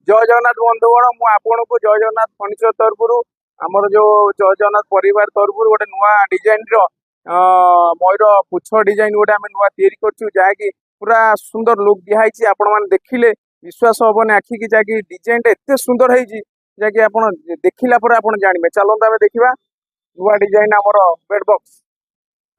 जय जगन्नाथ बंधुगण मुझे जय जगन्नाथ फर्निचर तरफ आमर जो जय जगन्नाथ परिवार तरफ गोटे नुआ डिजाइन मयूर पुछ डिजाइन गोटे आम नुआ तैयारी पूरा सुंदर लुक दिखाई आपण मैंने देखिले विश्वास हेनी आखिकी जहाँकि डिजाइन एत सुंदर है जहाँकि आप देखला आप जानवे चलते आम देखा नुआ डिजाइन आमर बेड बॉक्स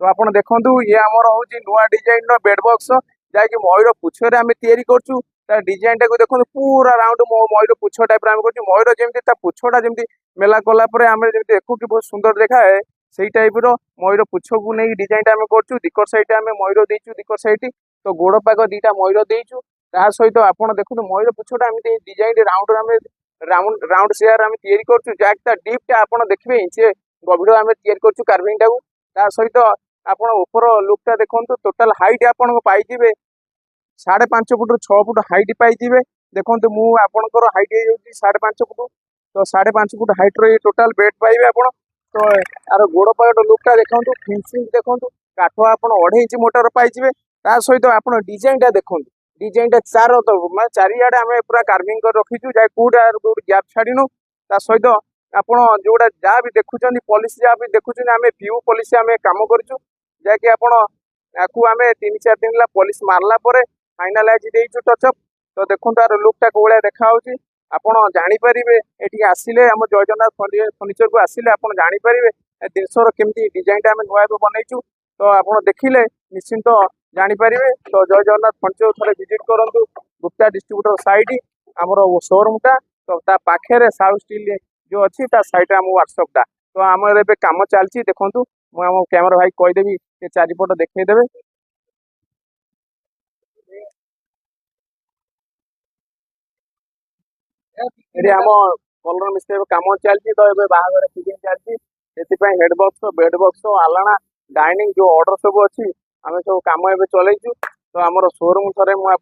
तो आप देखु ये आमर हूँ नुआ डिजाइन बेड बॉक्स जहाँकि मयूर पुछरे आम तैयारी करूँ डिजाइन टाक देखो पूरा राउंड मयूर पुछ टाइप कर मयूर जमी पुछटा जमी मेला कलापर आम देखू कि बहुत सुंदर देखाए से टाइप मयूर पुछ को नहीं डिजाइन आम कर दिकर सैड आम मयूर देचु दिकर सैड तो गोड़ पाक दीटा मयूर देचु ता सहित आप देखो मयूर पुछटा एम डिजाइन राउंड आम राउंड राउंड सेयार आम तैयारी करूँ जहाँकि डीपटा आप देखिए इंचे गभीर आम तैयारी करूँ कार्विंग टाक ता सहित आप ऊपर लुकटा देखो टोटाल हाइट आपन पाइबे 5.5 फुट 6 फुट हाइट पाइबे देखो मुझे हाइट हो 5.5 फुट तो 5.5 फुट हाइट रो टोटाल बेड पाइबे आप तो यार गोड़ पाट लुकटा देखो फिनिशिंग देखो काठ आप 2.5 इंच मोटर पाइबे ता सहित आप डिजाइन देखो डिजाइन चार तो मैं चारिआडे आम पूरा कार्विंग कर रखीचु जहाँ कौटा गैप छाड़ीनु ता सहित आप जोड़ा जहाँ भी देखुं पॉलिश जहाँ भी देखुं आम प्यू पॉलिश आम कम करूँ जहाँकि आपको आम 3-4 दिन पॉलिश मारला फाइनालाइज देइछु टचअप तो देखो तार लुकटा कौन देखा आप जापर ये आसिले आम जय जगन्नाथ फर्निचर को आसिले आप जापर जिनसर केमती डिजाइन आम नुआ बनईचु तो आप देखिले निश्चिंत जापर तो जय जगन्नाथ फर्निचर थे विजिट करूँ गुप्ता डिस्ट्रीब्यूटर साइड आमर शोरूमटा तो पाखे साउ स्टील जो अच्छी सैड आम व्हाट्सअपटा तो आम ए कम चलती देखूँ मुझे कैमेरा भाई कहीदेवी चारिपट देखईदेवे ये आम कलर मिस्त्री कम चलती तो ये बाहर फिटिंग चलती से हेड बॉक्स बेड बॉक्स आलाना डाइनिंग जो ऑर्डर सब अच्छी आम सब कम ए चलैचु तो आम शोरूम थे मुझे